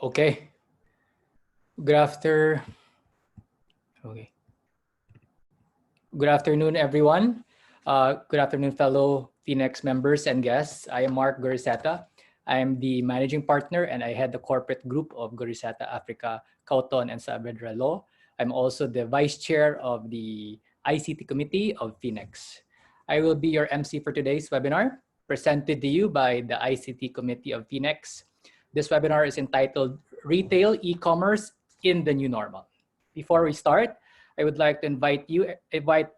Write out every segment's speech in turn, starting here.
Okay. Good after. Okay. Good afternoon, everyone. Good afternoon, fellow Phoenix members and guests. I am Mark Goriseta. I am the managing partner and I head the corporate group of Goriseta Africa, Cauton and Saavedra Law. I'm also the vice chair of the ICT committee of Phoenix. I will be your MC for today's webinar, presented to you by the ICT committee of Phoenix. This webinar is entitled Retail E-commerce in the New Normal. Before we start, I would like to invite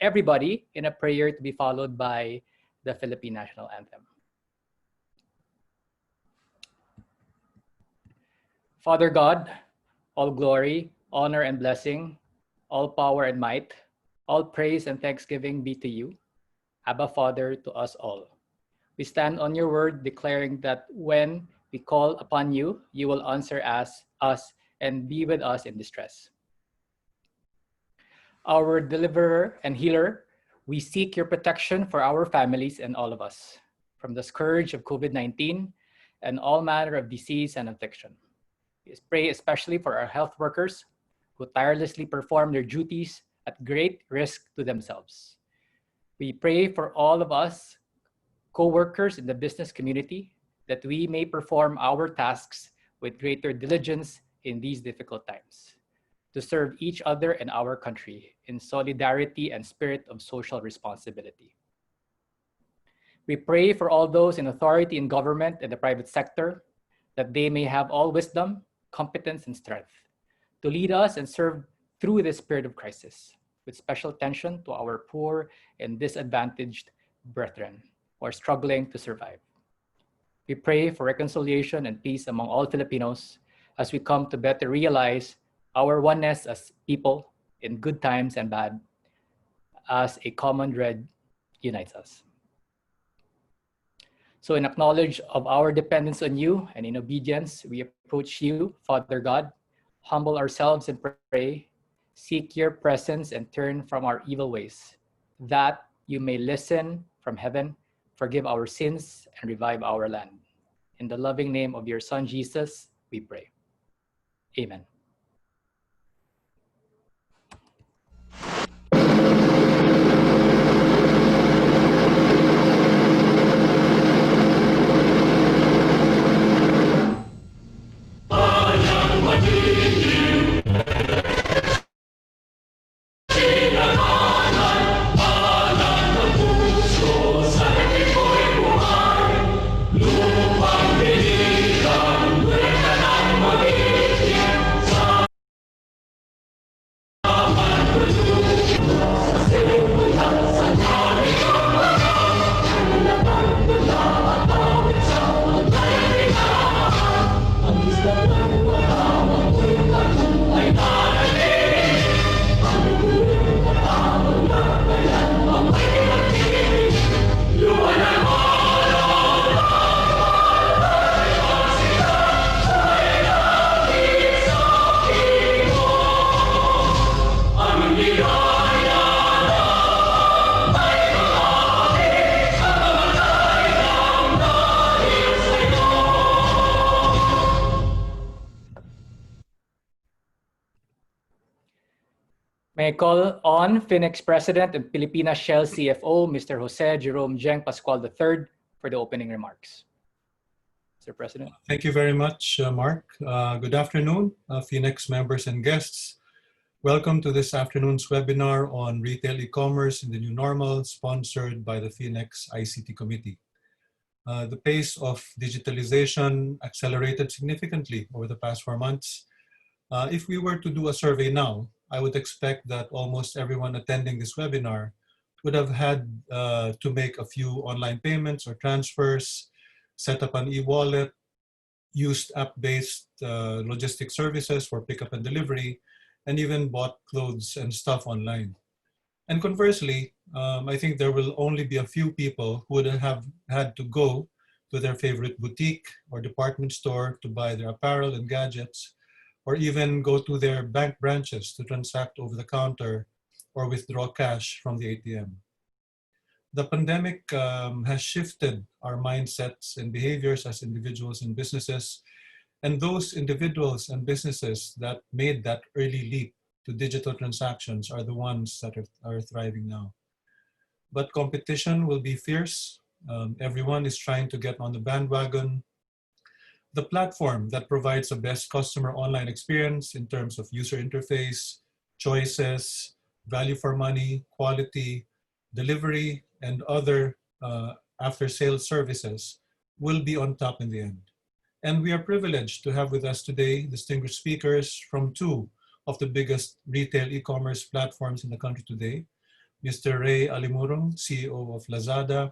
everybody in a prayer to be followed by the Philippine National Anthem. Father God, all glory, honor, and blessing, all power and might, all praise and thanksgiving be to you, Abba Father, to us all. We stand on your word declaring that when we call upon you, you will answer us and be with us in distress. Our deliverer and healer, we seek your protection for our families and all of us from the scourge of COVID-19 and all manner of disease and affliction. We pray especially for our health workers who tirelessly perform their duties at great risk to themselves. We pray for all of us, co-workers in the business community, that we may perform our tasks with greater diligence in these difficult times, to serve each other and our country in solidarity and spirit of social responsibility. We pray for all those in authority in government and the private sector, that they may have all wisdom, competence, and strength to lead us and serve through this period of crisis, with special attention to our poor and disadvantaged brethren who are struggling to survive. We pray for reconciliation and peace among all Filipinos as we come to better realize our oneness as people in good times and bad, as a common dread unites us. So in acknowledge of our dependence on you and in obedience, we approach you, Father God, humble ourselves and pray, seek your presence and turn from our evil ways, that you may listen from heaven, forgive our sins and revive our land. In the loving name of your Son, Jesus, we pray. Amen. May I call on Phoenix President and Pilipinas Shell CFO, Mr. Jose Jerome Jeng Pascual III, for the opening remarks. Mr. President. Thank you very much, Mark. Good afternoon, Phoenix members and guests. Welcome to this afternoon's webinar on retail e-commerce in the new normal, sponsored by the Phoenix ICT Committee. The pace of digitalization accelerated significantly over the past 4 months. If we were to do a survey now, I would expect that almost everyone attending this webinar would have had to make a few online payments or transfers, set up an e-wallet, used app-based logistic services for pickup and delivery, and even bought clothes and stuff online. And conversely, I think there will only be a few people who would have had to go to their favorite boutique or department store to buy their apparel and gadgets, or even go to their bank branches to transact over the counter or withdraw cash from the ATM. The pandemic has shifted our mindsets and behaviors as individuals and businesses, And those individuals and businesses that made that early leap to digital transactions are the ones that are thriving now. But competition will be fierce. Everyone is trying to get on the bandwagon. The platform that provides the best customer online experience in terms of user interface, choices, value for money, quality, delivery, and other after-sales services will be on top in the end. And we are privileged to have with us today distinguished speakers from two of the biggest retail e-commerce platforms in the country today, Mr. Ray Alimurong, CEO of Lazada,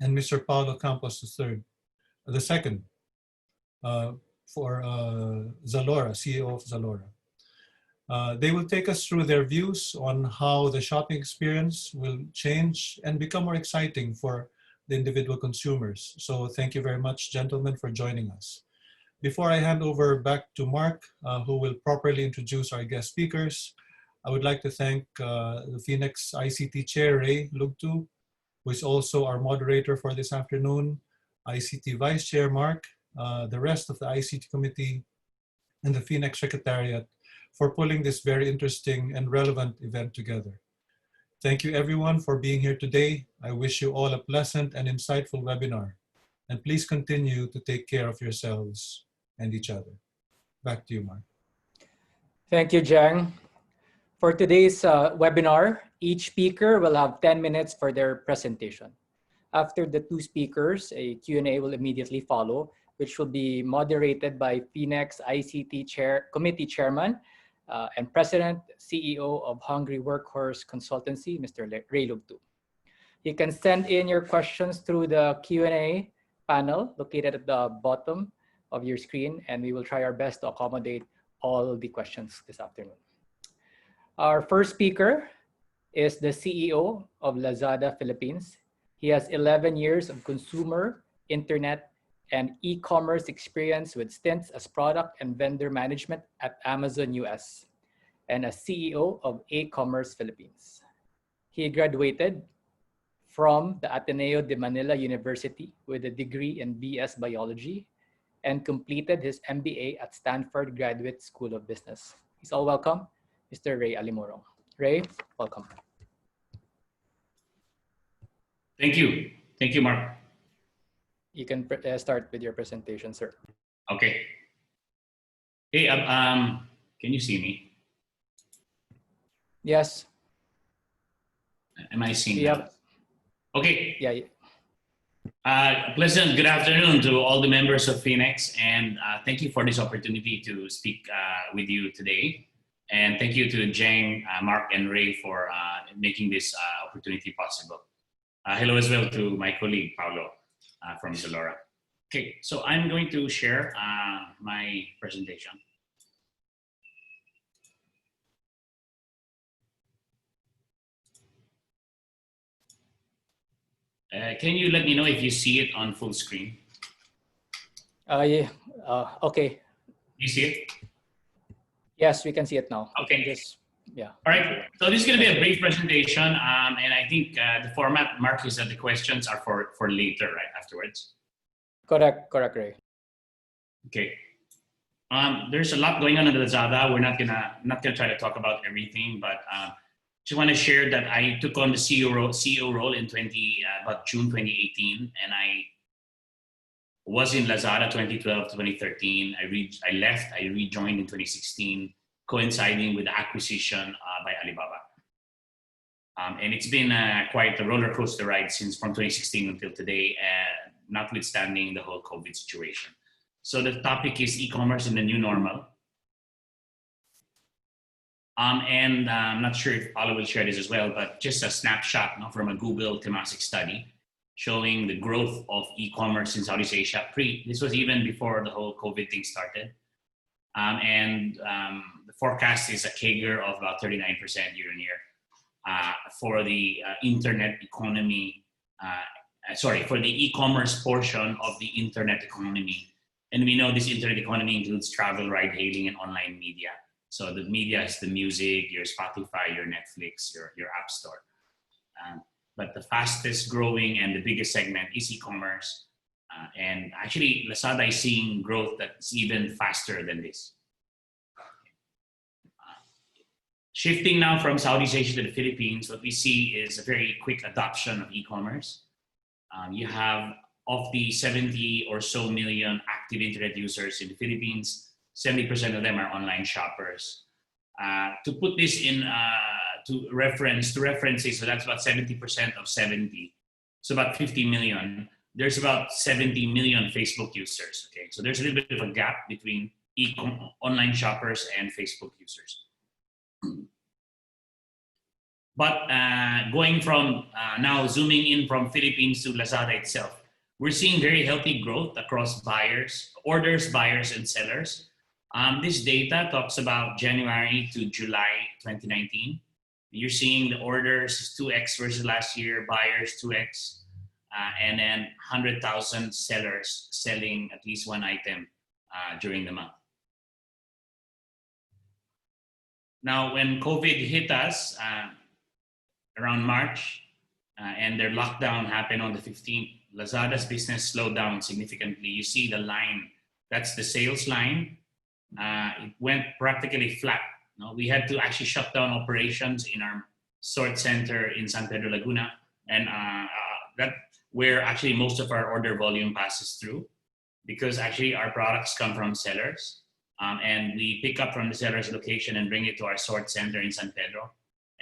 and Mr. Paulo Campos the second, for Zalora, CEO of Zalora. They will take us through their views on how the shopping experience will change and become more exciting for the individual consumers. So thank you very much, gentlemen, for joining us. Before I hand over back to Mark, who will properly introduce our guest speakers, I would like to thank the Phoenix ICT Chair, Ray Lugtu, who is also our moderator for this afternoon, ICT Vice Chair Mark, the rest of the ICT Committee, and the Phoenix Secretariat for pulling this very interesting and relevant event together. Thank you everyone for being here today. I wish you all a pleasant and insightful webinar. And please continue to take care of yourselves and each other. Back to you, Mark. Thank you, Jang. For today's webinar, each speaker will have 10 minutes for their presentation. After the two speakers, a Q&A will immediately follow, which will be moderated by Phoenix ICT Committee Chairman and President, CEO of Hungry Workhorse Consultancy, Mr. Ray Lugtu. You can send in your questions through the Q&A panel located at the bottom of your screen, and we will try our best to accommodate all the questions this afternoon. Our first speaker is the CEO of Lazada Philippines. He has 11 years of consumer, internet, and e-commerce experience with stints as product and vendor management at Amazon US and as CEO of A-Commerce Philippines. He graduated from the Ateneo de Manila University with a degree in BS Biology and completed his MBA at Stanford Graduate School of Business. He's all welcome, Mr. Ray Alimurong. Ray, welcome. Thank you. Thank you, Mark. You can start with your presentation, sir. Okay. Hey, can you see me? Yes. Am I seeing Yep. that? Okay. Yeah. Pleasant good afternoon to all the members of Phoenix, and thank you for this opportunity to speak with you today. And thank you to Jang, Mark, and Ray for making this opportunity possible. Hello as well to my colleague, Paulo, from Zalora. Okay, so I'm going to share my presentation. Can you let me know if you see it on full screen? Yeah. Okay. You see it? Yes, we can see it now. Okay. Yeah. All right. So this is going to be a brief presentation, and I think the format, Mark, is that the questions are for later, right afterwards. Correct, Ray. Okay. There's a lot going on in Lazada. We're not gonna try to talk about everything, but just want to share that I took on the CEO role in about June 2018, and I was in Lazada 2012 to 2013. I left. I rejoined in 2016, coinciding with the acquisition by Alibaba. And it's been quite a roller coaster ride from 2016 until today, notwithstanding the whole COVID situation. So the topic is e-commerce in the new normal. And I'm not sure if Paulo will share this as well, but just a snapshot from a Google Temasek study showing the growth of e-commerce in Southeast Asia. This was even before the whole COVID thing started. The forecast is a CAGR of about 39% year on year for the internet economy, for the e-commerce portion of the internet economy. And we know this internet economy includes travel, ride hailing, and online media. So the media is the music, your Spotify, your Netflix, your App Store. But the fastest growing and the biggest segment is e-commerce. And actually, Lazada is seeing growth that's even faster than this. Shifting now from Southeast Asia to the Philippines, what we see is a very quick adoption of e-commerce. You have, of the 70 or so million active internet users in the Philippines, 70% of them are online shoppers. To put this in to reference it, so that's about 70% of 70. So about 50 million. There's about 70 million Facebook users. Okay, so there's a little bit of a gap between online shoppers and Facebook users. But going from now zooming in from Philippines to Lazada itself, we're seeing very healthy growth across orders, buyers, and sellers. This data talks about January to July 2019. You're seeing the orders 2x versus last year, buyers 2x, and then 100,000 sellers selling at least one item during the month. Now, when COVID hit us around March and their lockdown happened on the 15th, Lazada's business slowed down significantly. You see the line, that's the sales line. It went practically flat. No, we had to actually shut down operations in our sort center in San Pedro Laguna, and that where actually most of our order volume passes through, because actually our products come from sellers, and we pick up from the seller's location and bring it to our sort center in San Pedro,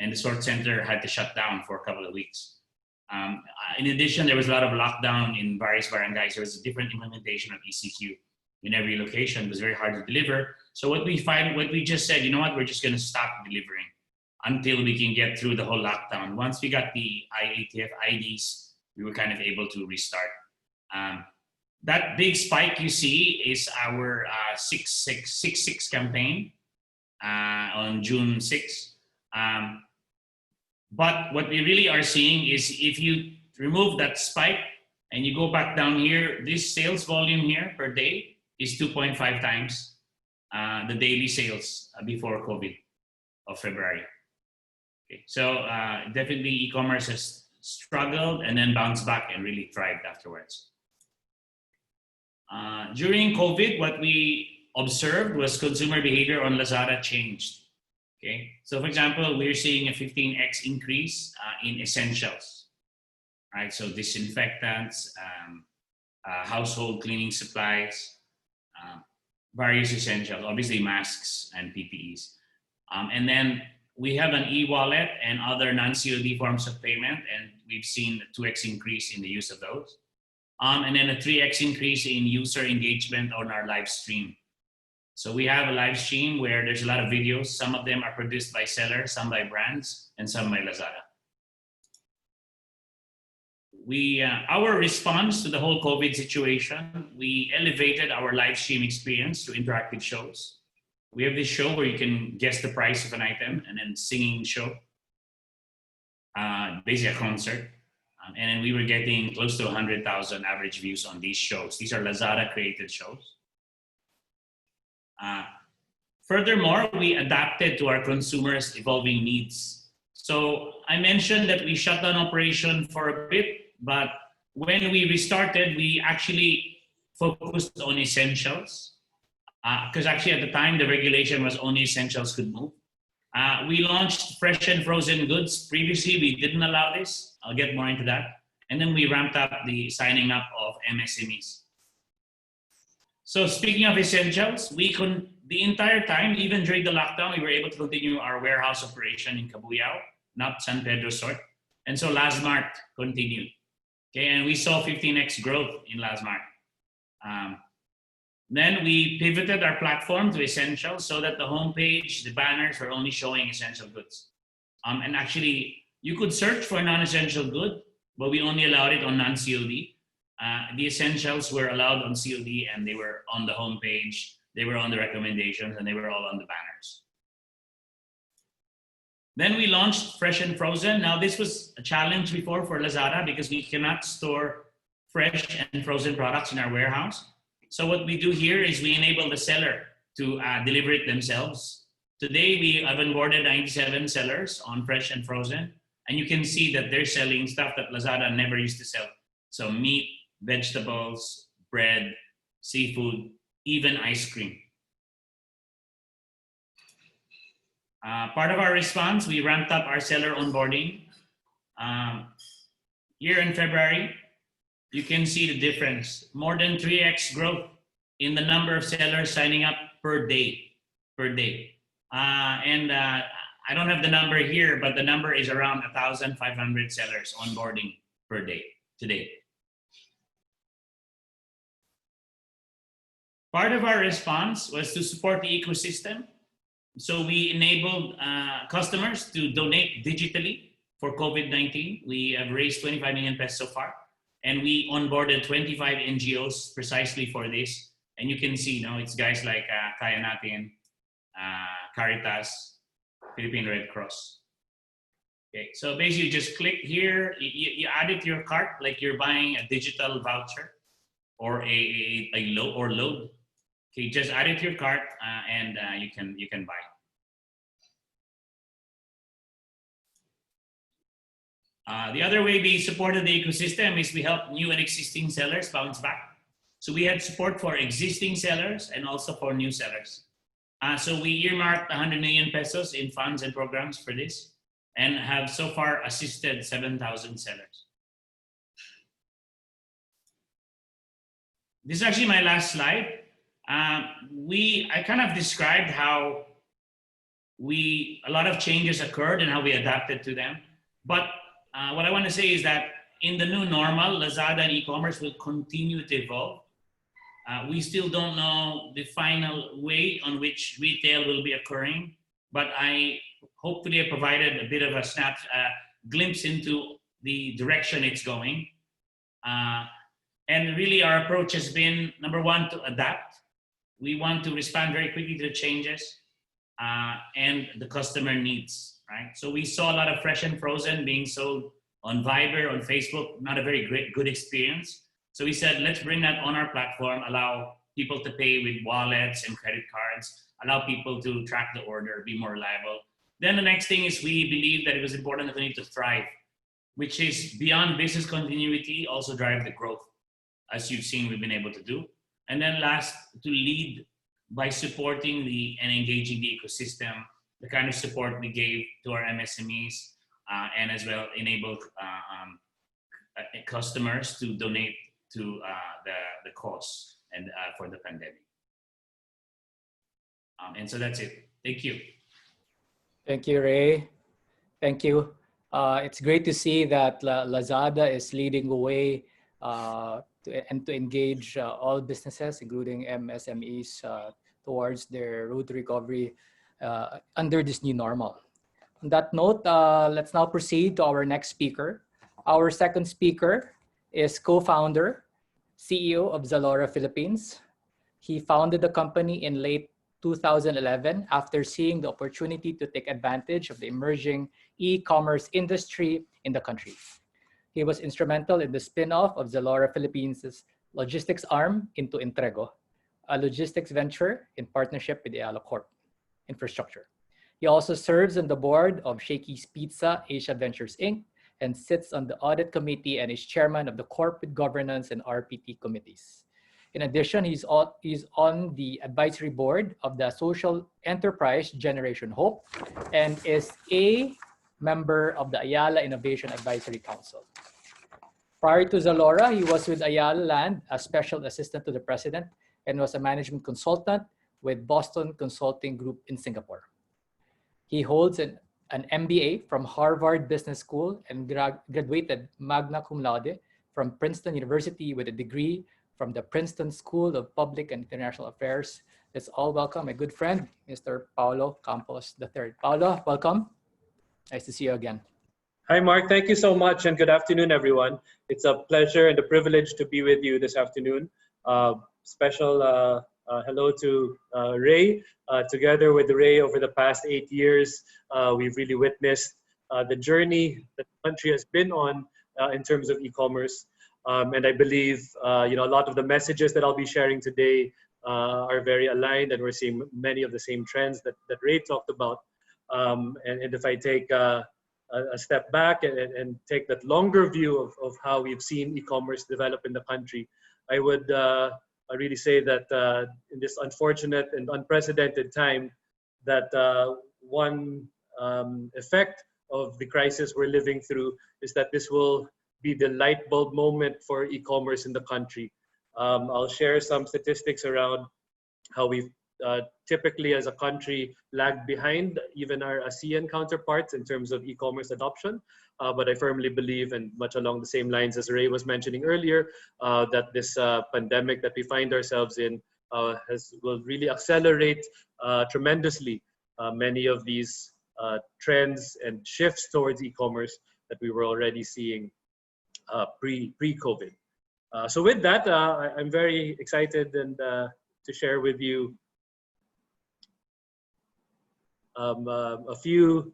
and the sort center had to shut down for a couple of weeks. In addition, there was a lot of lockdown in various barangays. There was a different implementation of ECQ in every location. It was very hard to deliver. So what we just said, you know what, we're just going to stop delivering until we can get through the whole lockdown. Once we got the IATF IDs, we were kind of able to restart. That big spike you see is our 6-6 campaign on June 6th. But what we really are seeing is if you remove that spike and you go back down here, this sales volume here per day is 2.5 times the daily sales before COVID of February. Okay. So definitely e-commerce has struggled and then bounced back and really thrived afterwards. During COVID, what we observed was consumer behavior on Lazada changed. Okay, so for example, we're seeing a 15x increase in essentials, right? So disinfectants, household cleaning supplies, various essentials, obviously masks and PPEs. And then we have an e-wallet and other non-COD forms of payment, and we've seen a 2x increase in the use of those. And then a 3x increase in user engagement on our live stream. So we have a live stream where there's a lot of videos. Some of them are produced by sellers, some by brands, and some by Lazada. Our response to the whole COVID situation, we elevated our live stream experience to interactive shows. We have this show where you can guess the price of an item and then singing show, basically a concert. And then we were getting close to 100,000 average views on these shows. These are Lazada created shows. Furthermore, we adapted to our consumers' evolving needs. So I mentioned that we shut down operation for a bit, but when we restarted, we actually focused on essentials. Because actually at the time, the regulation was only essentials could move. We launched fresh and frozen goods. Previously, we didn't allow this. I'll get more into that. And then we ramped up the signing up of MSMEs. So speaking of essentials, the entire time, even during the lockdown, we were able to continue our warehouse operation in Cabuyao, not San Pedro Sort. And so Lazmart continued. Okay, and we saw 15x growth in Lazmart. Then we pivoted our platform to essentials so that the homepage, the banners were only showing essential goods. And actually, you could search for a non-essential good, but we only allowed it on non-COD. The essentials were allowed on COD, and they were on the homepage, they were on the recommendations, and they were all on the banners. Then we launched fresh and frozen. Now this was a challenge before for Lazada because we cannot store fresh and frozen products in our warehouse. So what we do here is we enable the seller to deliver it themselves. Today we have onboarded 97 sellers on fresh and frozen, and you can see that they're selling stuff that Lazada never used to sell. So meat, vegetables, bread, seafood, even ice cream. Part of our response, we ramped up our seller onboarding. Here in February, you can see the difference. More than 3x growth in the number of sellers signing up per day. I don't have the number here, but the number is around 1,500 sellers onboarding per day today. Part of our response was to support the ecosystem. So we enabled customers to donate digitally for COVID-19. We have raised 25 million pesos so far, and we onboarded 25 NGOs precisely for this. And you can see, it's guys like Kaya Natin, Caritas, Philippine Red Cross. Okay, so basically just click here, you add it to your cart like you're buying a digital voucher or a load. Okay, just add it to your cart and you can buy. The other way we supported the ecosystem is we help new and existing sellers bounce back. So we had support for existing sellers and also for new sellers. So we earmarked 100 million pesos in funds and programs for this and have so far assisted 7,000 sellers. This is actually my last slide. I kind of described how a lot of changes occurred and how we adapted to them. But what I want to say is that in the new normal, Lazada and e-commerce will continue to evolve. We still don't know the final way on which retail will be occurring, but I hopefully have provided a bit of a glimpse into the direction it's going. And really our approach has been, number one, to adapt. We want to respond very quickly to the changes and the customer needs, right? So we saw a lot of fresh and frozen being sold on Viber, on Facebook, not a very good experience. So we said, let's bring that on our platform, allow people to pay with wallets and credit cards, allow people to track the order, be more reliable. Then the next thing is we believe that it was important that we need to thrive, which is beyond business continuity, also drive the growth, as you've seen we've been able to do. And then last, to lead by supporting and engaging the ecosystem, the kind of support we gave to our MSMEs, and as well enable customers to donate to the cause and for the pandemic. And so that's it. Thank you. Thank you, Ray. Thank you. It's great to see that Lazada is leading the way to engage all businesses, including MSMEs, towards their road to recovery under this new normal. On that note, let's now proceed to our next speaker. Our second speaker is co-founder, CEO of Zalora Philippines. He founded the company in late 2011 after seeing the opportunity to take advantage of the emerging e-commerce industry in the country. He was instrumental in the spin-off of Zalora Philippines' logistics arm into Entrego, a logistics venture in partnership with Ayala Corp Infrastructure. He also serves on the board of Shakey's Pizza Asia Ventures Inc. and sits on the audit committee and is chairman of the corporate governance and RPT committees. In addition, he's on the advisory board of the social enterprise Generation Hope and is a member of the Ayala Innovation Advisory Council. Prior to Zalora, he was with Ayala Land as special assistant to the president and was a management consultant with Boston Consulting Group in Singapore. He holds an MBA from Harvard Business School and graduated magna cum laude from Princeton University with a degree from the Princeton School of Public and International Affairs. Let's all welcome my good friend, Mr. Paulo Campos III. Paulo, welcome. Nice to see you again. Hi, Mark. Thank you so much, and good afternoon, everyone. It's a pleasure and a privilege to be with you this afternoon. Special hello to Ray. Together with Ray over the past 8 years, we've really witnessed the journey that the country has been on in terms of e-commerce. And I believe a lot of the messages that I'll be sharing today are very aligned, and we're seeing many of the same trends that Ray talked about. And if I take a step back and take that longer view of how we've seen e-commerce develop in the country, I would really say that in this unfortunate and unprecedented time, that one effect of the crisis we're living through is that this will be the light bulb moment for e-commerce in the country. I'll share some statistics around how we've typically as a country lagged behind even our ASEAN counterparts in terms of e-commerce adoption. But I firmly believe, and much along the same lines as Ray was mentioning earlier, that this pandemic that we find ourselves in will really accelerate tremendously many of these trends and shifts towards e-commerce that we were already seeing pre-COVID. So with that, I'm very excited and to share with you a few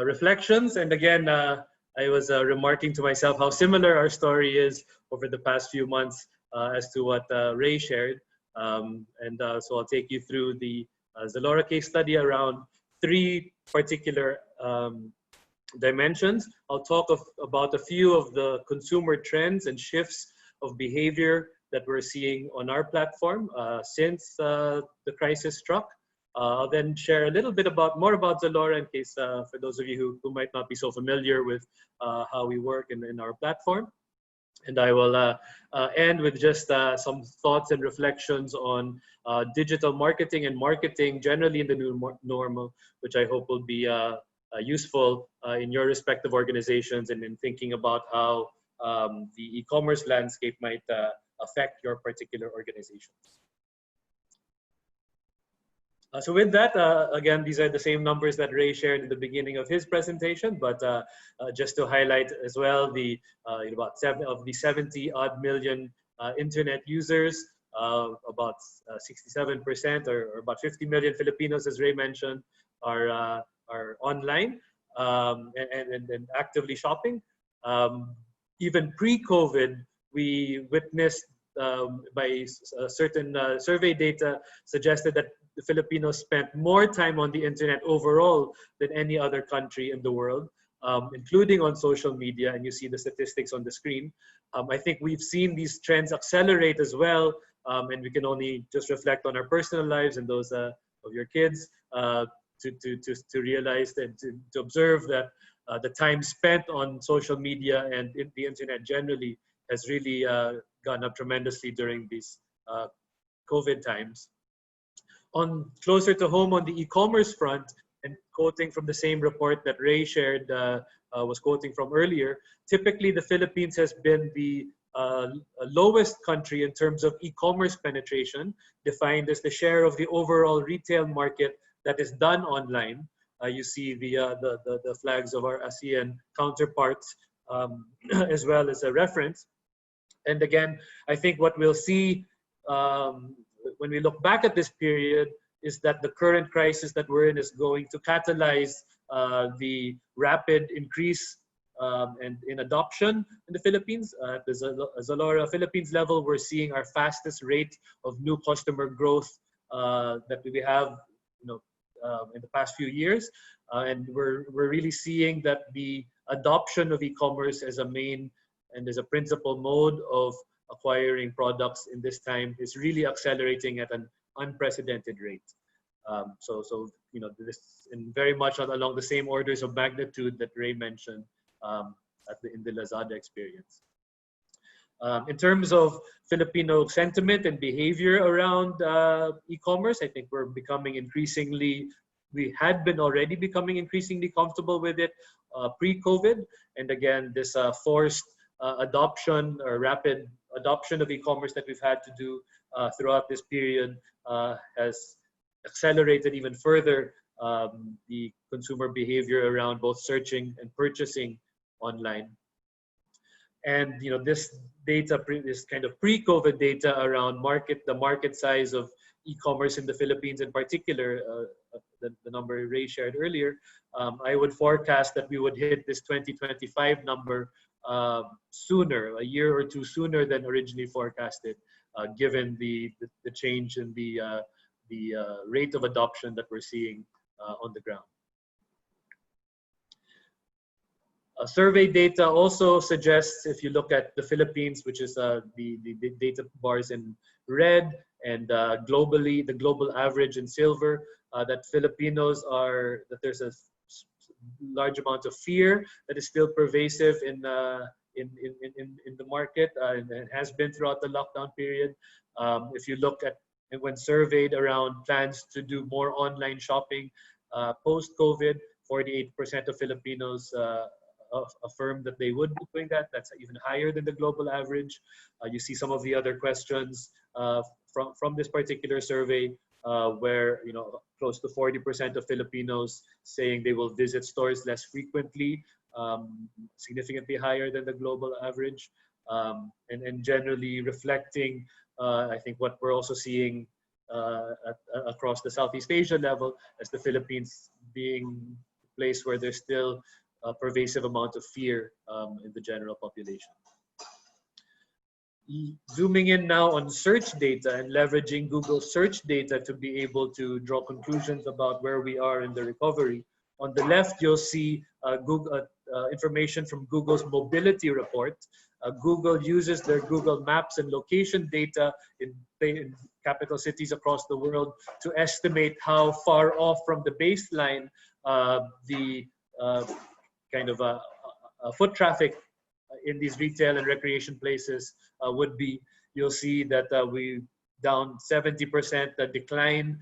reflections. And again, I was remarking to myself how similar our story is over the past few months as to what Ray shared. So I'll take you through the Zalora case study around three particular dimensions. I'll talk about a few of the consumer trends and shifts of behavior that we're seeing on our platform since the crisis struck. I'll then share a little bit more about Zalora in case for those of you who might not be so familiar with how we work in our platform. And I will end with just some thoughts and reflections on digital marketing and marketing generally in the new normal, which I hope will be useful in your respective organizations and in thinking about how the e-commerce landscape might affect your particular organizations. So with that, again, these are the same numbers that Ray shared in the beginning of his presentation, but just to highlight as well, about 70 odd million internet users, about 67% or about 50 million Filipinos, as Ray mentioned, are online and actively shopping. Even pre-COVID, we witnessed by certain survey data suggested that the Filipinos spent more time on the internet overall than any other country in the world, including on social media, and you see the statistics on the screen. I think we've seen these trends accelerate as well, and we can only just reflect on our personal lives and those of your kids to realize and to observe that the time spent on social media and the internet generally has really gone up tremendously during these COVID times. Closer to home on the e-commerce front, and quoting from the same report that Ray shared, was quoting from earlier, typically the Philippines has been the lowest country in terms of e-commerce penetration, defined as the share of the overall retail market that is done online. You see the flags of our ASEAN counterparts as well as a reference. And again, I think what we'll see when we look back at this period is that the current crisis that we're in is going to catalyze the rapid increase and in adoption in the Philippines. At the Zalora Philippines level, we're seeing our fastest rate of new customer growth that we have, in the past few years, and we're really seeing that the adoption of e-commerce as a main and as a principal mode of acquiring products in this time is really accelerating at an unprecedented rate. This in very much along the same orders of magnitude that Ray mentioned in the Lazada experience. In terms of Filipino sentiment and behavior around e-commerce, I think we had been already becoming increasingly comfortable with it pre-COVID. And again, this forced adoption or rapid adoption of e-commerce that we've had to do throughout this period has accelerated even further the consumer behavior around both searching and purchasing online. And this data, this kind of pre-COVID data around the market size of e-commerce in the Philippines in particular, the number Ray shared earlier, I would forecast that we would hit this 2025 number sooner, a year or two sooner than originally forecasted, given the change in the rate of adoption that we're seeing on the ground. Survey data also suggests, if you look at the Philippines, which is the data bars in red, and globally, the global average in silver, that that there's a large amount of fear that is still pervasive in the market, and it has been throughout the lockdown period. If you look at, and when surveyed around plans to do more online shopping post-COVID, 48% of Filipinos affirmed that they would be doing that. That's even higher than the global average. You see some of the other questions from this particular survey, where close to 40% of Filipinos saying they will visit stores less frequently, significantly higher than the global average, and generally reflecting, I think, what we're also seeing across the Southeast Asia level, as the Philippines being a place where there's still a pervasive amount of fear in the general population. Zooming in now on search data and leveraging Google search data to be able to draw conclusions about where we are in the recovery. On the left, you'll see Google information from Google's mobility report. Google uses their Google Maps and location data in capital cities across the world to estimate how far off from the baseline the kind of foot traffic in these retail and recreation places would be. You'll see that we down 70% decline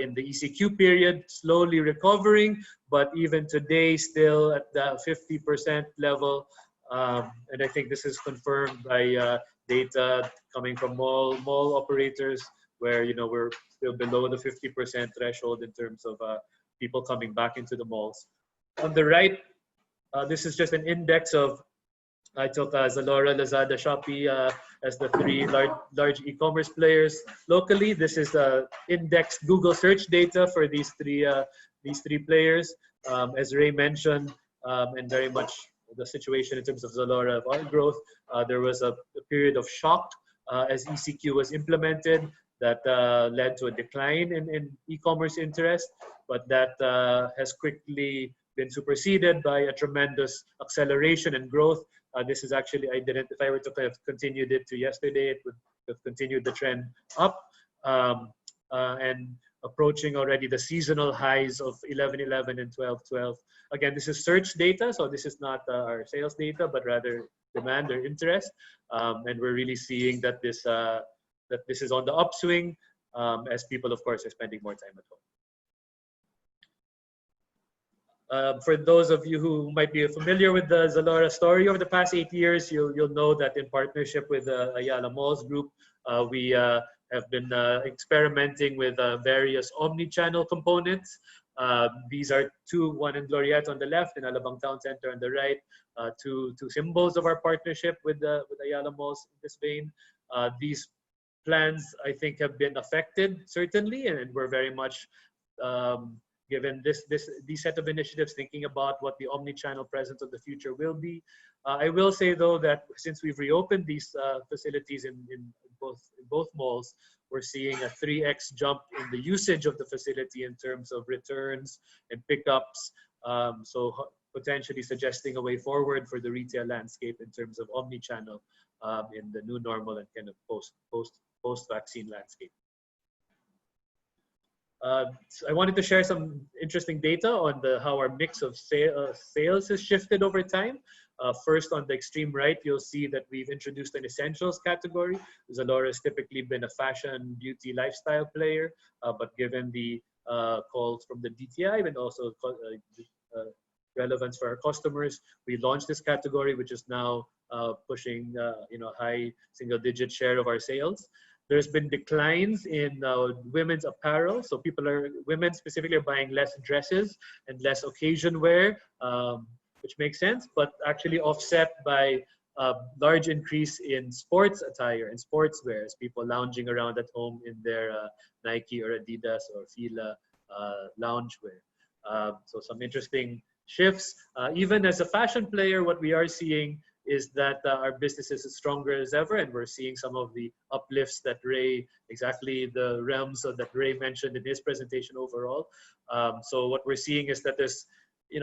in the ECQ period, slowly recovering, but even today still at the 50% level. And I think this is confirmed by data coming from mall operators, where we're still below the 50% threshold in terms of people coming back into the malls. On the right, this is just an index of, I took Zalora, Lazada, Shopee as the three large e-commerce players locally. This is indexed Google search data for these three players. As Ray mentioned, and very much the situation in terms of Zalora of our growth, there was a period of shock as ECQ was implemented that led to a decline in e-commerce interest, but that has quickly been superseded by a tremendous acceleration and growth. This is actually, if I were to have continued it to yesterday, it would have continued the trend up, and approaching already the seasonal highs of 11.11 and 12.12. Again, this is search data, so this is not our sales data, but rather demand or interest. And we're really seeing that this is on the upswing, as people, of course, are spending more time at home. For those of you who might be familiar with the Zalora story, over the past 8 years, you'll know that in partnership with Ayala Malls Group, we have been experimenting with various omni-channel components. These are one in Glorieta on the left and Alabang Town Center on the right, two symbols of our partnership with Ayala Malls in this vein. These plans, I think, have been affected, certainly, and we're very much given these set of initiatives, thinking about what the omni-channel presence of the future will be. I will say, though, that since we've reopened these facilities in both malls, we're seeing a 3x jump in the usage of the facility in terms of returns and pickups. So potentially suggesting a way forward for the retail landscape in terms of omni-channel in the new normal and kind of post-vaccine landscape. So I wanted to share some interesting data on how our mix of sales has shifted over time. First, on the extreme right, you'll see that we've introduced an essentials category. Zalora has typically been a fashion, beauty, lifestyle player, but given the calls from the DTI and also relevance for our customers, we launched this category, which is now pushing high single-digit share of our sales. There's been declines in women's apparel. So women specifically are buying less dresses and less occasion wear, which makes sense, but actually offset by a large increase in sports attire and sportswear, as people lounging around at home in their Nike or Adidas or Fila loungewear. So some interesting shifts. Even as a fashion player, what we are seeing is that our business is as stronger as ever, and we're seeing some of the uplifts that exactly the realms that Ray mentioned in his presentation overall. So what we're seeing is that there's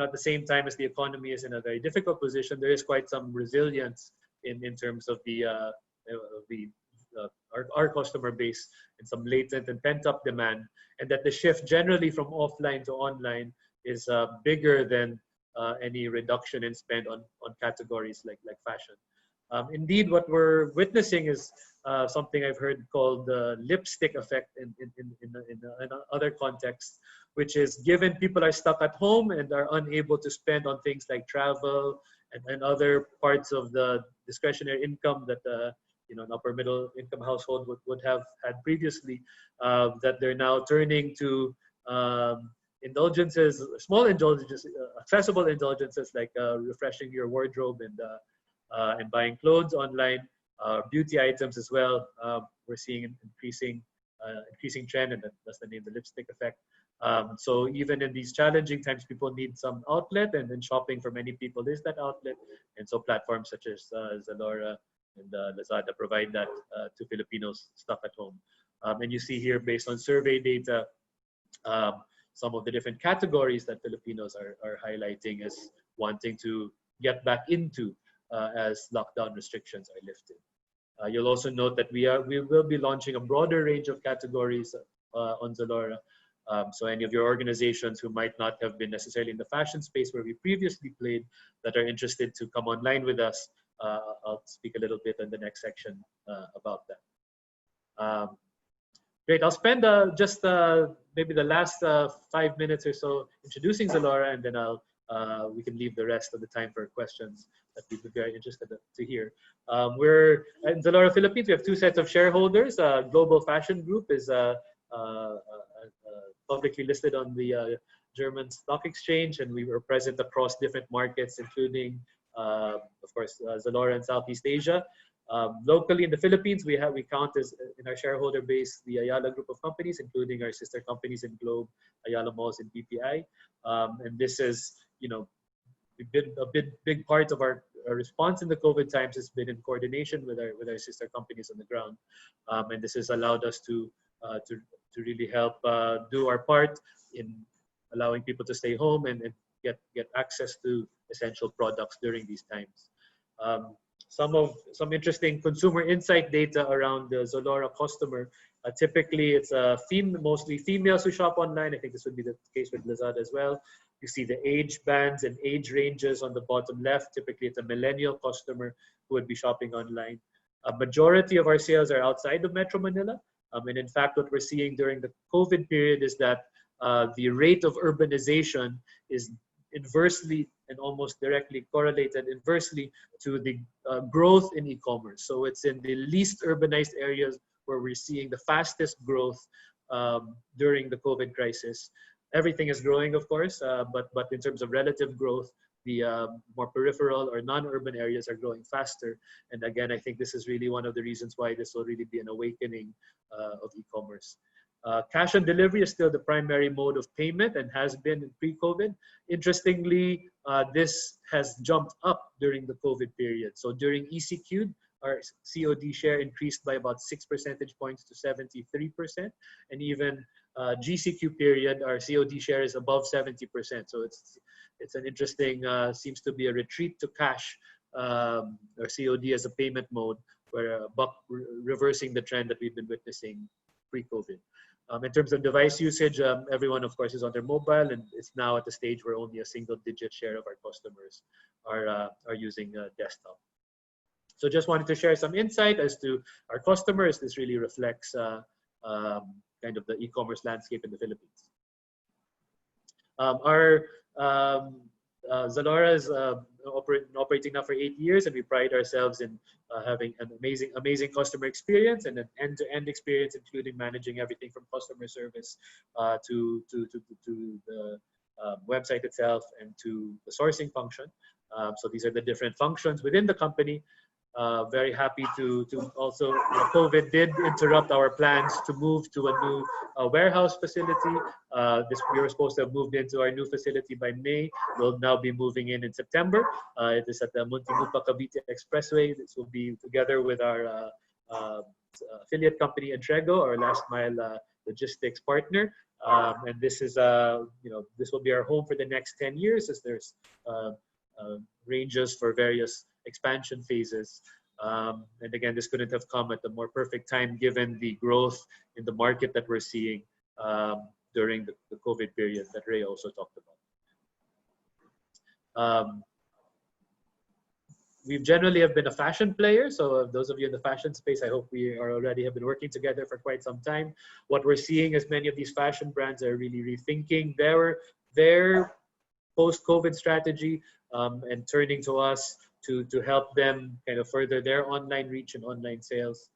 at the same time as the economy is in a very difficult position, there is quite some resilience in terms of our customer base and some latent and pent-up demand, and that the shift generally from offline to online is bigger than any reduction in spend on categories like fashion. Indeed, what we're witnessing is something I've heard called the lipstick effect in other contexts, which is given people are stuck at home and are unable to spend on things like travel and other parts of the discretionary income that an upper middle income household would have had previously, that they're now turning to indulgences, small indulgences, accessible indulgences like refreshing your wardrobe and buying clothes online, beauty items as well. We're seeing an increasing trend, and that's the name, the lipstick effect. So even in these challenging times, people need some outlet, and then shopping for many people is that outlet. And so platforms such as Zalora and Lazada provide that to Filipinos stuck at home. And you see here, based on survey data, some of the different categories that Filipinos are highlighting as wanting to get back into as lockdown restrictions are lifted. You'll also note that we will be launching a broader range of categories on Zalora. So any of your organizations who might not have been necessarily in the fashion space where we previously played, that are interested to come online with us, I'll speak a little bit in the next section about that. Great, I'll spend just maybe the last 5 minutes or so introducing Zalora, and then we can leave the rest of the time for questions that we'd be very interested to hear. We're in Zalora Philippines. We have two sets of shareholders. Global Fashion Group is publicly listed on the German Stock Exchange, and we were present across different markets, including, of course, Zalora in Southeast Asia. Locally in the Philippines, we count as in our shareholder base the Ayala group of companies, including our sister companies in Globe, Ayala Malls, and BPI. And this is, been a big part of our response in the COVID times has been in coordination with our sister companies on the ground, and this has allowed us to really help do our part in allowing people to stay home and get access to essential products during these times. Some interesting consumer insight data around the Zalora customer. Typically, it's mostly females who shop online. I think this would be the case with Lazada as well. You see the age bands and age ranges on the bottom left. Typically, it's a millennial customer who would be shopping online. A majority of our sales are outside of Metro Manila. And in fact, what we're seeing during the COVID period is that the rate of urbanization is inversely and almost directly correlated inversely to the growth in e-commerce. So it's in the least urbanized areas where we're seeing the fastest growth during the COVID crisis. Everything is growing, of course, but in terms of relative growth, the more peripheral or non-urban areas are growing faster. And again, I think this is really one of the reasons why this will really be an awakening of e-commerce. Cash on delivery is still the primary mode of payment and has been in pre-COVID. Interestingly, this has jumped up during the COVID period. So during ECQ, our COD share increased by about 6 percentage points to 73%. And even GCQ period, our COD share is above 70%. So it's an interesting, seems to be a retreat to cash or COD as a payment mode, where reversing the trend that we've been witnessing pre-COVID. In terms of device usage, everyone, of course, is on their mobile, and it's now at the stage where only a single-digit share of our customers are using desktop. So just wanted to share some insight as to our customers. This really reflects kind of the e-commerce landscape in the Philippines. Zalora is operating now for 8 years, and we pride ourselves in having an amazing customer experience and an end-to-end experience, including managing everything from customer service to the website itself and to the sourcing function. So these are the different functions within the company. Very happy to also, COVID did interrupt our plans to move to a new warehouse facility. We were supposed to have moved into our new facility by May. We'll now be moving in September. It is at the Muntinlupa Cavite Expressway. This will be together with our affiliate company Entrego, our last mile logistics partner. And this is, this will be our home for the next 10 years as there's ranges for various expansion phases. And again, this couldn't have come at the more perfect time given the growth in the market that we're seeing during the COVID period that Ray also talked about. We've generally have been a fashion player. So those of you in the fashion space, I hope we are already have been working together for quite some time. What we're seeing is many of these fashion brands are really rethinking their post-COVID strategy and turning to us to help them kind of further their online reach and online sales.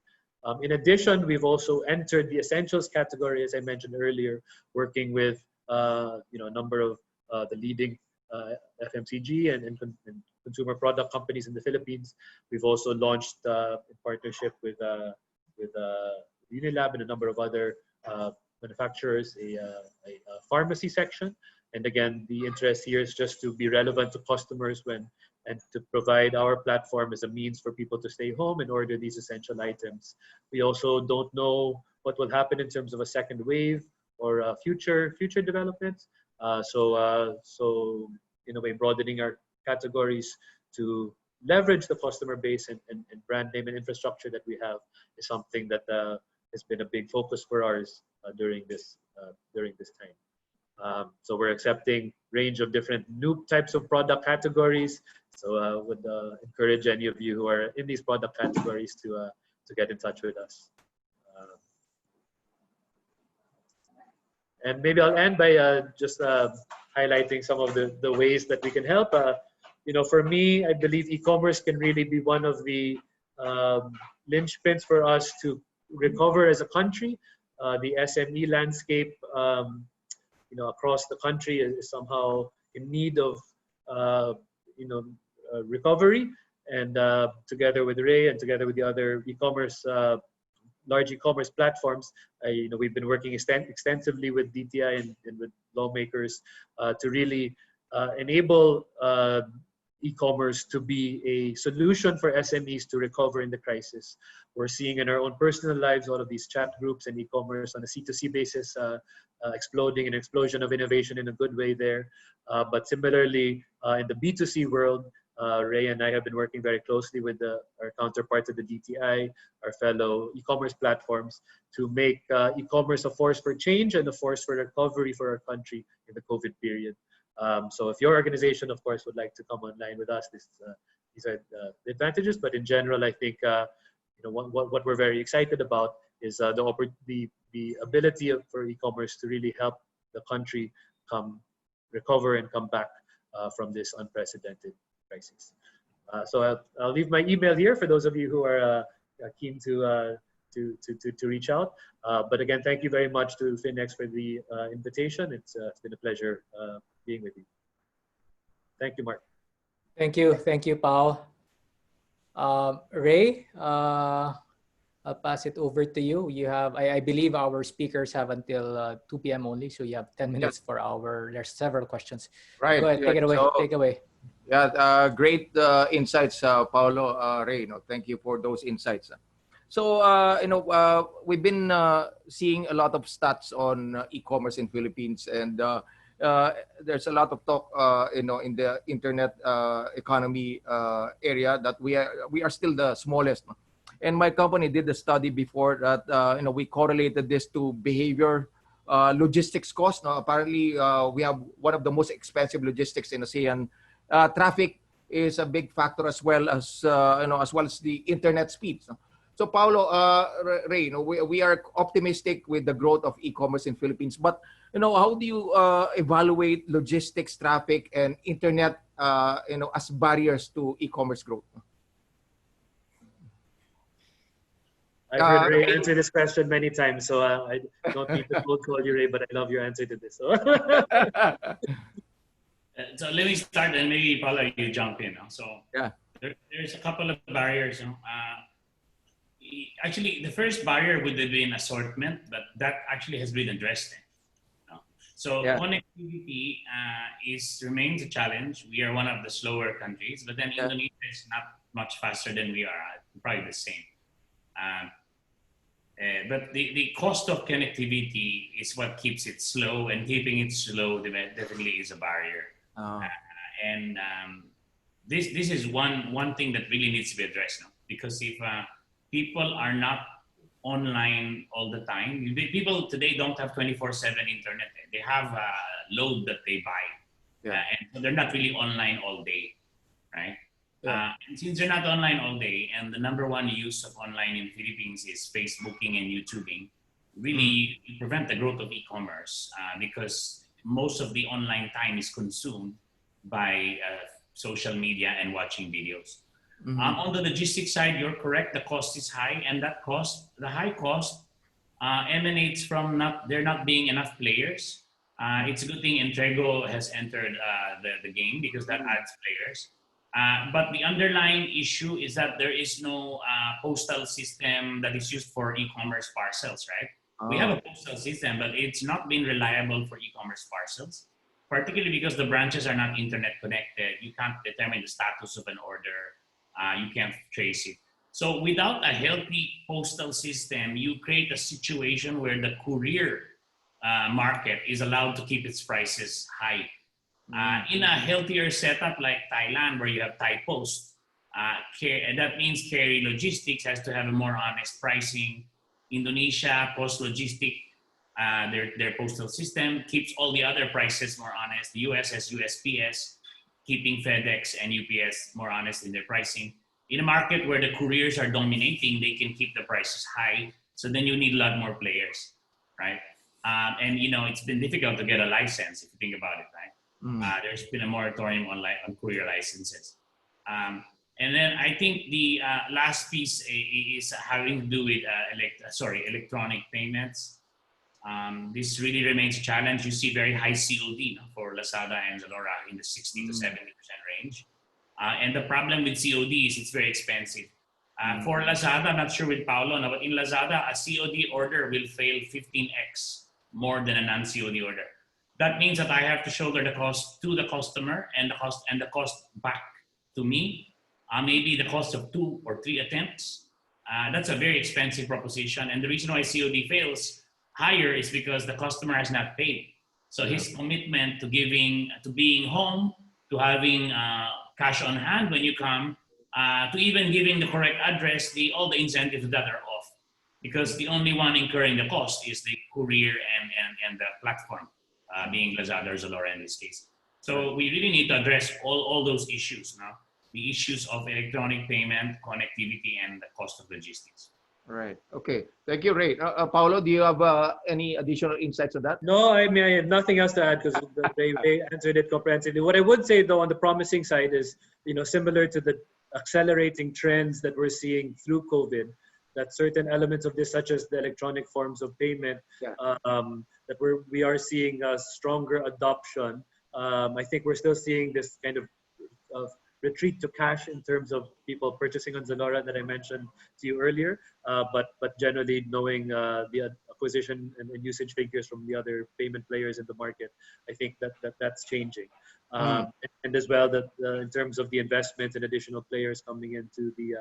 In addition, we've also entered the essentials category, as I mentioned earlier, working with a number of the leading FMCG and consumer product companies in the Philippines. We've also launched in partnership with Unilab and a number of other manufacturers a pharmacy section. And again, the interest here is just to be relevant to customers and to provide our platform as a means for people to stay home and order these essential items. We also don't know what will happen in terms of a second wave or future developments. So in a way, broadening our categories to leverage the customer base and brand name and infrastructure that we have is something that has been a big focus for ours during this time. So we're accepting range of different new types of product categories. So would encourage any of you who are in these product categories to get in touch with us. And maybe I'll end by just highlighting some of the ways that we can help. For me, I believe e-commerce can really be one of the linchpins for us to recover as a country. The SME landscape, across the country is somehow in need of, recovery. And together with Ray and together with the other e-commerce, large e-commerce platforms, we've been working extensively with DTI and with lawmakers to really enable e-commerce to be a solution for SMEs to recover in the crisis. We're seeing in our own personal lives all of these chat groups and e-commerce on a C2C basis exploding, an explosion of innovation in a good way there. But similarly, in the B2C world, Ray and I have been working very closely with our counterparts at the DTI, our fellow e-commerce platforms, to make e-commerce a force for change and a force for recovery for our country in the COVID period. So if your organization, of course, would like to come online with us, these are the advantages. But in general, I think what we're very excited about is the ability for e-commerce to really help the country recover and come back from this unprecedented crisis. So I'll leave my email here for those of you who are keen to reach out. But again, thank you very much to Finex for the invitation. It's been a pleasure being with you. Thank you, Mark. Thank you, Paul. Ray, I'll pass it over to you. You have, I believe our speakers have until 2 p.m. only, so you have 10 minutes for there's several questions. Right. Go ahead, take it away. Take it away. Yeah, great insights, Paolo, Ray. Thank you for those insights. So, we've been seeing a lot of stats on e-commerce in Philippines, and there's a lot of talk, in the internet economy area that we are still the smallest. And my company did a study before that, we correlated this to behavior, logistics cost. Apparently, we have one of the most expensive logistics in ASEAN. Traffic is a big factor as well as the internet speeds. So, Paolo, Ray, we are optimistic with the growth of e-commerce in Philippines. But how do you evaluate logistics, traffic, and internet, as barriers to e-commerce growth? I've heard Ray answer this question many times, so I don't need to cold call you, Ray, but I love your answer to this. So, so let me start, and maybe Paolo, you jump in. So yeah, there's a couple of barriers. Actually, the first barrier would have been assortment, but that actually has been addressed. So connectivity remains a challenge. We are one of the slower countries, but then Indonesia is not much faster than we are. Probably the same. But the cost of connectivity is what keeps it slow, and keeping it slow definitely is a barrier. And this is one thing that really needs to be addressed now, because if people are not online all the time, people today don't have 24/7 internet. They have a load that they buy, and so they're not really online all day, right? And since they're not online all day, and the number one use of online in the Philippines is Facebooking and YouTubing, really prevent the growth of e-commerce because most of the online time is consumed by social media and watching videos. On the logistics side, you're correct. The cost is high, and that cost, the high cost, emanates from there not being enough players. It's a good thing Entrego has entered the game because that adds players. But the underlying issue is that there is no postal system that is used for e-commerce parcels, right? We have a postal system, but it's not been reliable for e-commerce parcels, particularly because the branches are not internet connected. You can't determine the status of an order. You can't trace it. So without a healthy postal system, you create a situation where the courier market is allowed to keep its prices high. In a healthier setup like Thailand, where you have Thai Post, that means Carry Logistics has to have a more honest pricing. Indonesia, Post Logistic, their postal system keeps all the other prices more honest. The US has USPS, keeping FedEx and UPS more honest in their pricing. In a market where the couriers are dominating, they can keep the prices high. So then you need a lot more players, right? And it's been difficult to get a license if you think about it, right? There's been a moratorium on courier licenses. And then I think the last piece is having to do with electronic payments. This really remains a challenge. You see very high COD for Lazada and Zalora in the 60 to 70% range. And the problem with COD is it's very expensive. For Lazada, I'm not sure with Paolo, but in Lazada, a COD order will fail 15x more than a non-COD order. That means that I have to shoulder the cost to the customer and the cost back to me. Maybe the cost of 2 or 3 attempts. That's a very expensive proposition. And the reason why COD fails higher is because the customer has not paid. So his commitment to being home, to having cash on hand when you come, to even giving the correct address, all the incentives that are off. Because the only one incurring the cost is the courier and the platform, being Lazada or Zalora in this case. So we really need to address all those issues now. The issues of electronic payment, connectivity, and the cost of logistics. Right. Okay. Thank you, Ray. Paolo, do you have any additional insights on that? No, I mean, I have nothing else to add because they answered it comprehensively. What I would say, though, on the promising side is, similar to the accelerating trends that we're seeing through COVID, that certain elements of this, such as the electronic forms of payment, that we are seeing a stronger adoption. I think we're still seeing this kind of retreat to cash in terms of people purchasing on Zalora that I mentioned to you earlier, but generally knowing the acquisition and usage figures from the other payment players in the market, I think that's changing. And as well, that in terms of the investments and additional players coming into the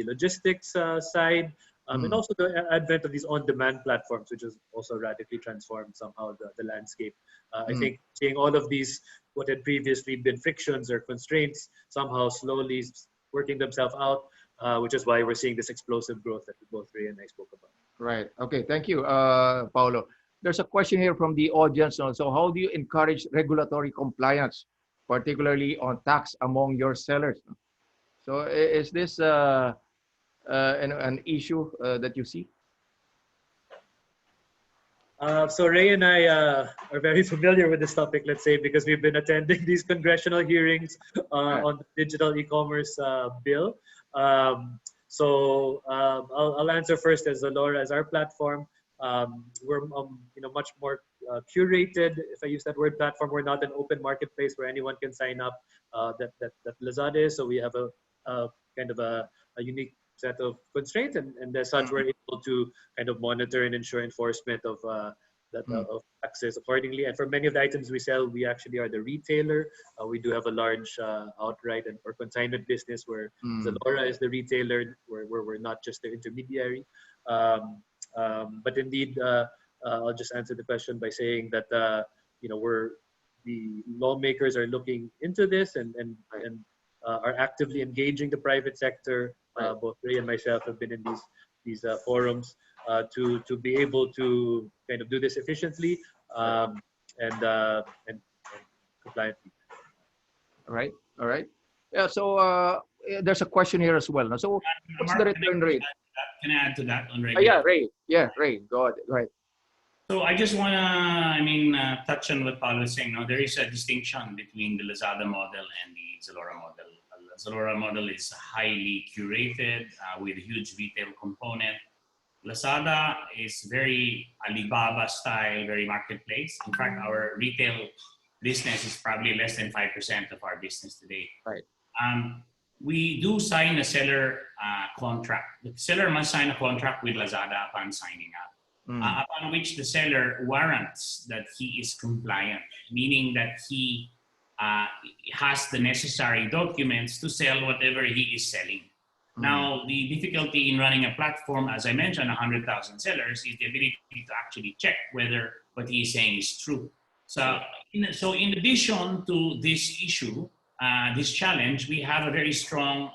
logistics side, and also the advent of these on-demand platforms, which has also radically transformed somehow the landscape. I think seeing all of these, what had previously been frictions or constraints, somehow slowly working themselves out, which is why we're seeing this explosive growth that both Ray and I spoke about. Right. Okay. Thank you, Paolo. There's a question here from the audience also. How do you encourage regulatory compliance, particularly on tax among your sellers? So is this an issue that you see? So Ray and I are very familiar with this topic, let's say, because we've been attending these congressional hearings on the digital e-commerce bill. I'll answer first as Zalora, as our platform. We're much more curated. If I use that word platform, we're not an open marketplace where anyone can sign up. That Lazada is. So we have a kind of a unique set of constraints, and as such, we're able to kind of monitor and ensure enforcement of of taxes accordingly. And for many of the items we sell, we actually are the retailer. We do have a large outright or consignment business where Zalora is the retailer, where we're not just the intermediary. But indeed, I'll just answer the question by saying that the lawmakers are looking into this and are actively engaging the private sector. Both Ray and myself have been in these forums to be able to kind of do this efficiently and compliantly. All right. Yeah. So there's a question here as well. So what's the Mark, return rate? Can I add to that on Yeah, regular? Ray. Yeah, Ray. Go ahead. Go ahead. So I just want to, touch on what Paolo was saying. Now, there is a distinction between the Lazada model and the Zalora model. The Zalora model is highly curated with a huge retail component. Lazada is very Alibaba style, very marketplace. In fact, our retail business is probably less than 5% of our business today. Right. We do sign a seller contract. The seller must sign a contract with Lazada upon signing up. Upon which the seller warrants that he is compliant, meaning that he has the necessary documents to sell whatever he is selling. Now, the difficulty in running a platform, as I mentioned, 100,000 sellers, is the ability to actually check whether what he is saying is true. So in addition to this issue, this challenge, we have a very strong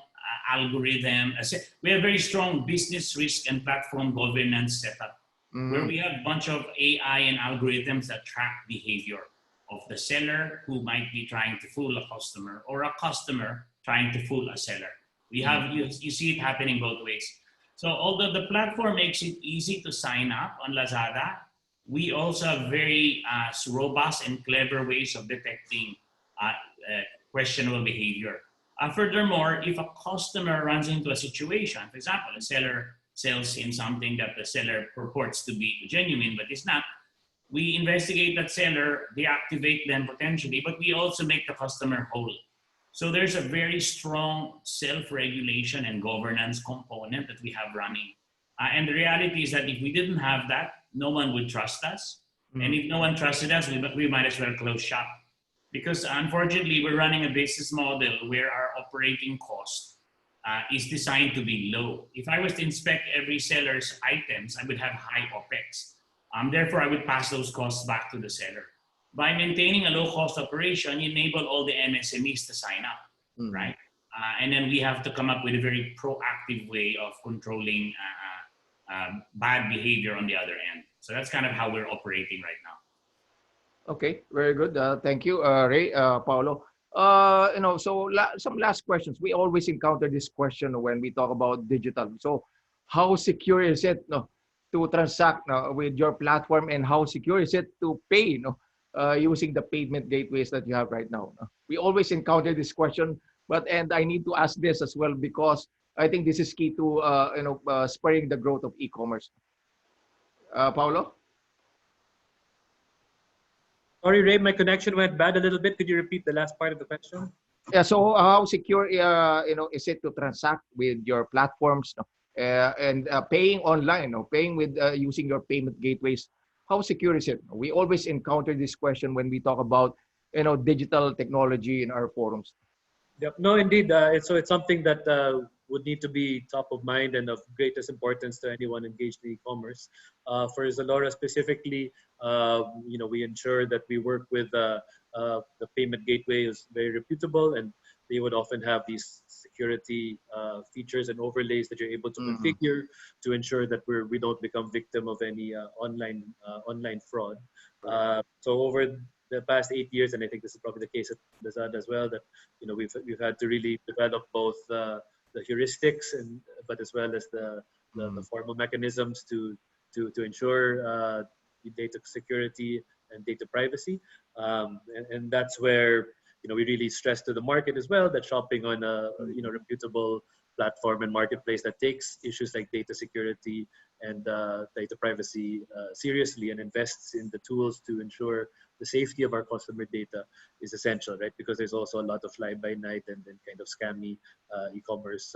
algorithm. We have very strong business risk and platform governance setup, where we have a bunch of AI and algorithms that track behavior of the seller who might be trying to fool a customer or a customer trying to fool a seller. We have, you see it happening both ways. So although the platform makes it easy to sign up on Lazada, we also have very robust and clever ways of detecting questionable behavior. Furthermore, if a customer runs into a situation, for example, a seller sells in something that the seller purports to be genuine, but it's not, we investigate that seller, deactivate them potentially, but we also make the customer whole. So there's a very strong self-regulation and governance component that we have running. And the reality is that if we didn't have that, no one would trust us. And if no one trusted us, we might as well close shop. Because unfortunately, we're running a business model where our operating cost is designed to be low. If I was to inspect every seller's items, I would have high OPEX. Therefore, I would pass those costs back to the seller. By maintaining a low-cost operation, you enable all the MSMEs to sign up, right? And then we have to come up with a very proactive way of controlling bad behavior on the other end. So that's kind of how we're operating right now. Okay, very good. Thank you, Ray, Paulo. So some last questions. We always encounter this question when we talk about digital. So how secure is it to transact with your platform, and how secure is it to pay using the payment gateways that you have right now? We always encounter this question, and I need to ask this as well because I think this is key to spurring the growth of e-commerce. Paulo? Sorry, Ray, my connection went bad a little bit. Could you repeat the last part of the question? Yeah. So how secure is it to transact with your platforms and paying online, paying with using your payment gateways? How secure is it? We always encounter this question when we talk about digital technology in our forums. Yep. No, indeed. So it's something that would need to be top of mind and of greatest importance to anyone engaged in e-commerce. For Zalora specifically, we ensure that we work with the payment gateway is very reputable, and they would often have these security features and overlays that you're able to configure to ensure that we don't become victim of any online fraud. So over the past 8 years, and I think this is probably the case at Lazada as well, that we've had to really develop both the heuristics but as well as the formal mechanisms to ensure data security and data privacy, and that's where we really stress to the market as well that shopping on a reputable platform and marketplace that takes issues like data security and data privacy seriously and invests in the tools to ensure the safety of our customer data is essential, right? Because there's also a lot of fly-by-night and kind of scammy e-commerce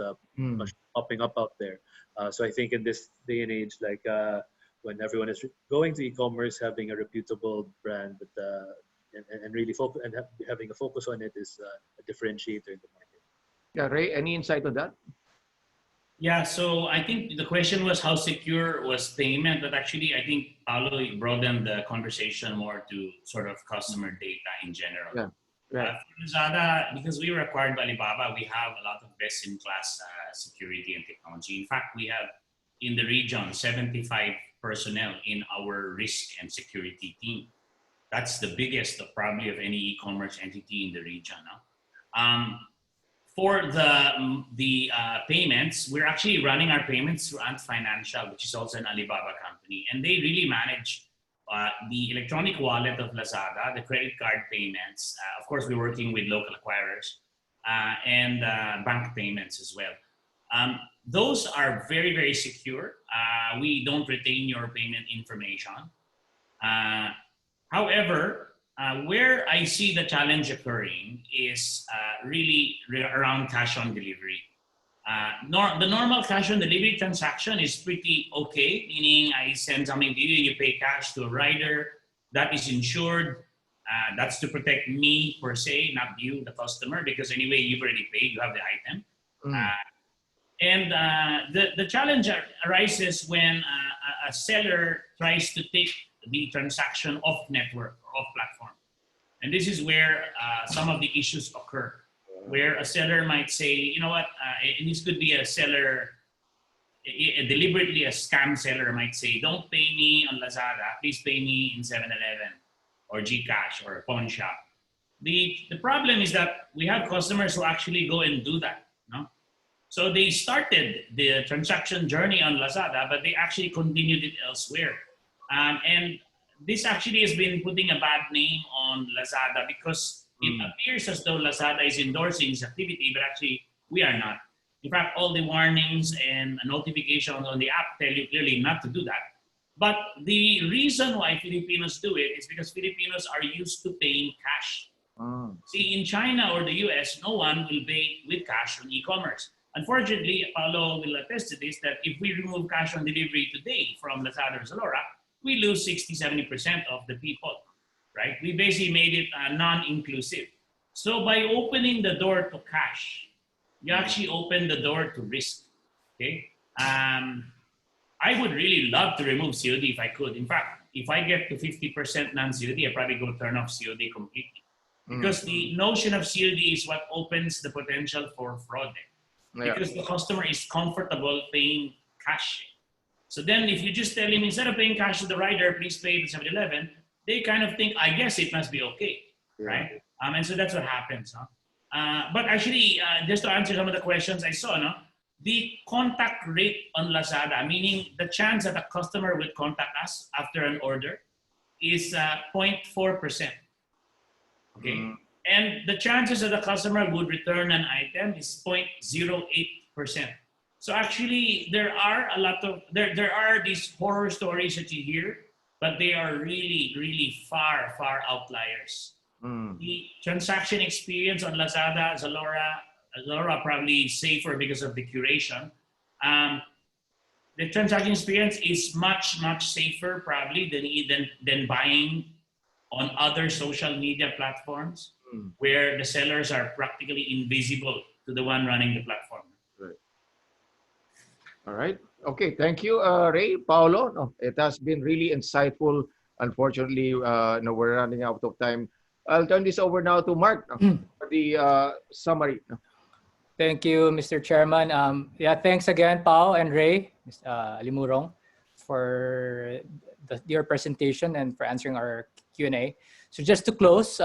popping up out there. So I think in this day and age, like when everyone is going to e-commerce, having a reputable brand and really focus and having a focus on it is a differentiator in the market. Yeah, Ray, any insight on that? Yeah, so I think the question was how secure was payment, but actually I think Paolo broadened the conversation more to sort of customer data in general. Yeah, right. For Lazada, because we were acquired by Alibaba, we have a lot of best-in-class security and technology. In fact, we have in the region 75 personnel in our risk and security team. That's the biggest of probably of any e-commerce entity in the region. No? For the payments, we're actually running our payments through Ant Financial, which is also an Alibaba company, and they really manage the electronic wallet of Lazada, the credit card payments. Of course, we're working with local acquirers and bank payments as well. Those are very, very secure. We don't retain your payment information. However, where I see the challenge occurring is really around cash on delivery. The normal cash on delivery transaction is pretty okay, meaning I send something to you, you pay cash to a rider, that is insured. That's to protect me per se, not you, the customer, because anyway, you've already paid, you have the item. The challenge arises when a seller tries to take the transaction off network or off platform. And this is where some of the issues occur, where a seller might say, you know what, and this could be a seller, deliberately a scam seller might say, don't pay me on Lazada, please pay me in 7-Eleven or GCash or Pawn Shop. The problem is that we have customers who actually go and do that. No? So they started the transaction journey on Lazada, but they actually continued it elsewhere. And this actually has been putting a bad name on Lazada because it appears as though Lazada is endorsing this activity, but actually we are not. In fact, all the warnings and notifications on the app tell you clearly not to do that. But the reason why Filipinos do it is because Filipinos are used to paying cash. See, in China or the US, no one will pay with cash on e-commerce. Unfortunately, Paolo will attest to this, that if we remove cash on delivery today from Lazada or Zalora, we lose 60-70% of the people, right? We basically made it non-inclusive. So by opening the door to cash, you actually open the door to risk, okay? I would really love to remove COD if I could. In fact, if I get to 50% non-COD, I probably go turn off COD completely. Because the notion of COD is what opens the potential for fraud. Because the customer is comfortable paying cash. So then if you just tell him, instead of paying cash to the rider, please pay to 7-Eleven, they kind of think, I guess it must be okay, right? And so that's what happens. Huh? But actually, just to answer some of the questions I saw, no? The contact rate on Lazada, meaning the chance that a customer would contact us after an order is 0.4%. Okay. And the chances that the customer would return an item is 0.08%. So actually, there are a lot of, there are these horror stories that you hear, but they are really, really far, far outliers. The transaction experience on Lazada, Zalora probably safer because of the curation. The transaction experience is much, much safer probably than buying on other social media platforms where the sellers are practically invisible to the one running the platform. All right. Okay. Thank you, Ray, Paolo. No, it has been really insightful. Unfortunately, no, we're running out of time. I'll turn this over now to Mark for the summary. Thank you, Mr. Chairman. Yeah, thanks again, Pao and Ray, Limurong, for your presentation and for answering our Q&A. So just to close,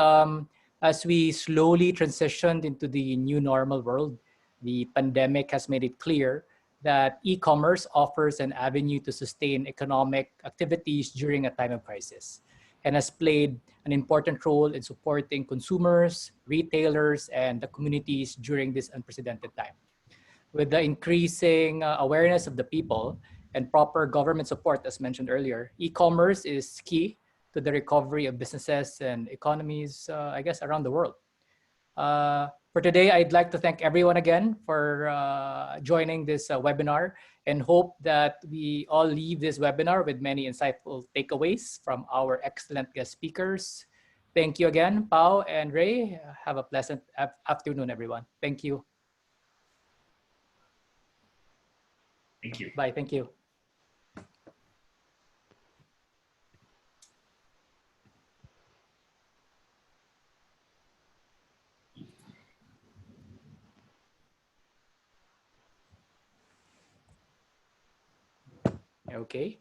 as we slowly transitioned into the new normal world, the pandemic has made it clear that e-commerce offers an avenue to sustain economic activities during a time of crisis and has played an important role in supporting consumers, retailers, and the communities during this unprecedented time. With the increasing awareness of the people and proper government support, as mentioned earlier, e-commerce is key to the recovery of businesses and economies, I guess, around the world. For today, I'd like to thank everyone again for joining this webinar and hope that we all leave this webinar with many insightful takeaways from our excellent guest speakers. Thank you again, Pao and Ray. Have a pleasant afternoon, everyone. Thank you. Thank you. Bye. Thank you. Okay.